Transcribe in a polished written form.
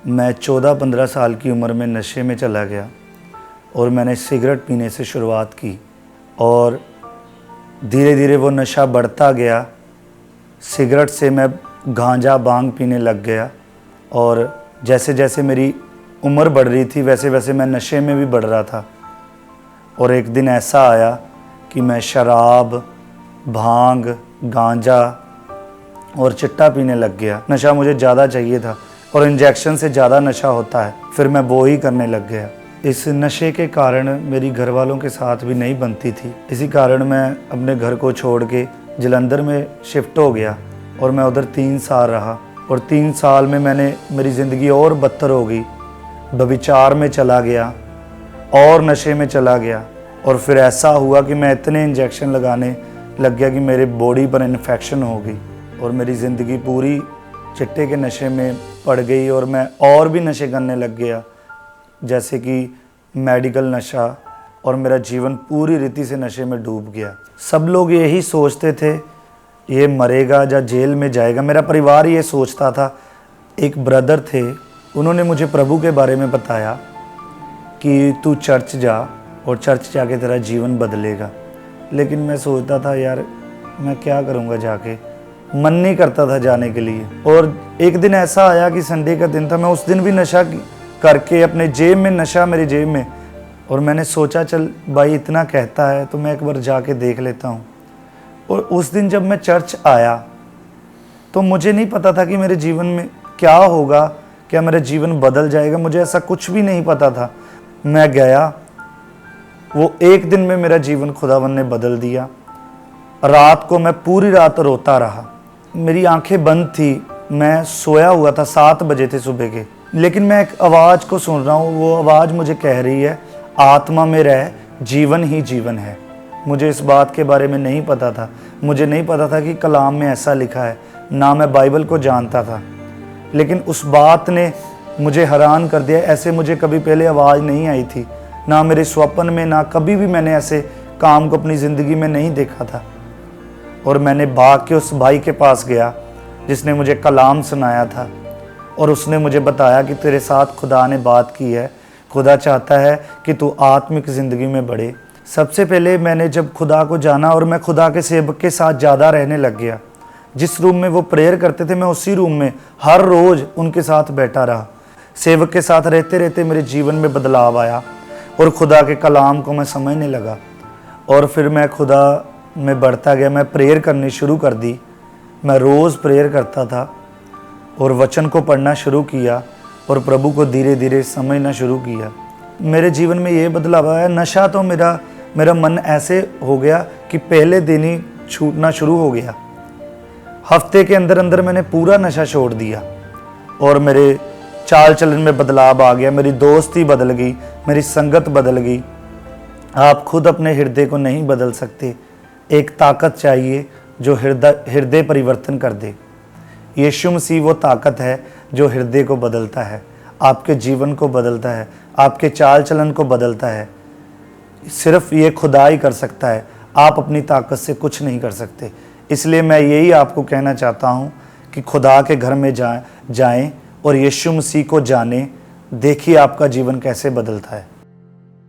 मैं 14-15 साल की उम्र में नशे में चला गया और मैंने सिगरेट पीने से शुरुआत की और धीरे धीरे वो नशा बढ़ता गया। सिगरेट से मैं गांजा भांग पीने लग गया और जैसे जैसे मेरी उम्र बढ़ रही थी वैसे वैसे मैं नशे में भी बढ़ रहा था। और एक दिन ऐसा आया कि मैं शराब, भांग, गांजा और चिट्टा पीने लग गया। नशा मुझे ज़्यादा चाहिए था और इंजेक्शन से ज़्यादा नशा होता है, फिर मैं वो ही करने लग गया। इस नशे के कारण मेरी घर वालों के साथ भी नहीं बनती थी। इसी कारण मैं अपने घर को छोड़ के जलंधर में शिफ्ट हो गया और मैं उधर 3 साल रहा। और 3 साल में मेरी ज़िंदगी और बदतर हो गई। व्यभिचार में चला गया और नशे में चला गया और फिर ऐसा हुआ कि मैं इतने इंजेक्शन लगाने लग गया कि मेरे बॉडी पर इन्फेक्शन हो गई और मेरी ज़िंदगी पूरी चिट्टे के नशे में पड़ गई। और मैं और भी नशे करने लग गया, जैसे कि मेडिकल नशा, और मेरा जीवन पूरी रीति से नशे में डूब गया। सब लोग यही सोचते थे ये मरेगा या जेल में जाएगा। मेरा परिवार ये सोचता था। एक ब्रदर थे, उन्होंने मुझे प्रभु के बारे में बताया कि तू चर्च जा और चर्च जाके तेरा जीवन बदलेगा। लेकिन मैं सोचता था यार मैं क्या करूँगा जाके, मन नहीं करता था जाने के लिए। और एक दिन ऐसा आया कि संडे का दिन था, मैं उस दिन भी नशा करके अपने जेब में, नशा मेरी जेब में, और मैंने सोचा चल भाई इतना कहता है तो मैं एक बार जाके देख लेता हूँ। और उस दिन जब मैं चर्च आया तो मुझे नहीं पता था कि मेरे जीवन में क्या होगा, क्या मेरा जीवन बदल जाएगा, मुझे ऐसा कुछ भी नहीं पता था। मैं गया, वो एक दिन में मेरा जीवन खुदावन ने बदल दिया। रात को मैं पूरी रात रोता रहा, मेरी आंखें बंद थी, मैं सोया हुआ था, 7 बजे थे सुबह के। लेकिन मैं एक आवाज़ को सुन रहा हूँ, वो आवाज़ मुझे कह रही है आत्मा में रह, जीवन ही जीवन है। मुझे इस बात के बारे में नहीं पता था। मुझे नहीं पता था कि कलाम में ऐसा लिखा है, ना मैं बाइबल को जानता था। लेकिन उस बात ने मुझे हैरान कर दिया। ऐसे मुझे कभी पहले आवाज़ नहीं आई थी, ना मेरे स्वप्न में, ना कभी भी मैंने ऐसे काम को अपनी ज़िंदगी में नहीं देखा था। और मैंने भाग के उस भाई के पास गया जिसने मुझे कलाम सुनाया था, और उसने मुझे बताया कि तेरे साथ खुदा ने बात की है, खुदा चाहता है कि तू आत्मिक ज़िंदगी में बढ़े। सबसे पहले मैंने जब खुदा को जाना और मैं खुदा के सेवक के साथ ज़्यादा रहने लग गया। जिस रूम में वो प्रेयर करते थे मैं उसी रूम में हर रोज़ उनके साथ बैठा रहा। सेवक के साथ रहते रहते मेरे जीवन में बदलाव आया और खुदा के कलाम को मैं समझने लगा। और फिर मैं खुदा में बढ़ता गया, मैं प्रेयर करनी शुरू कर दी। मैं रोज़ प्रेयर करता था और वचन को पढ़ना शुरू किया और प्रभु को धीरे धीरे समझना शुरू किया। मेरे जीवन में ये बदलाव आया। नशा तो मेरा मन ऐसे हो गया कि पहले दिन ही छूटना शुरू हो गया। हफ्ते के अंदर अंदर मैंने पूरा नशा छोड़ दिया और मेरे चाल चलन में बदलाव आ गया। मेरी दोस्ती बदल गई, मेरी संगत बदल गई। आप खुद अपने हृदय को नहीं बदल सकते, एक ताकत चाहिए जो हृदय परिवर्तन कर दे। यीशु मसीह वो ताकत है जो हृदय को बदलता है, आपके जीवन को बदलता है, आपके चाल चलन को बदलता है। सिर्फ ये खुदा ही कर सकता है, आप अपनी ताकत से कुछ नहीं कर सकते। इसलिए मैं यही आपको कहना चाहता हूँ कि खुदा के घर में जाएं और यीशु मसीह को जानें। देखिए आपका जीवन कैसे बदलता है।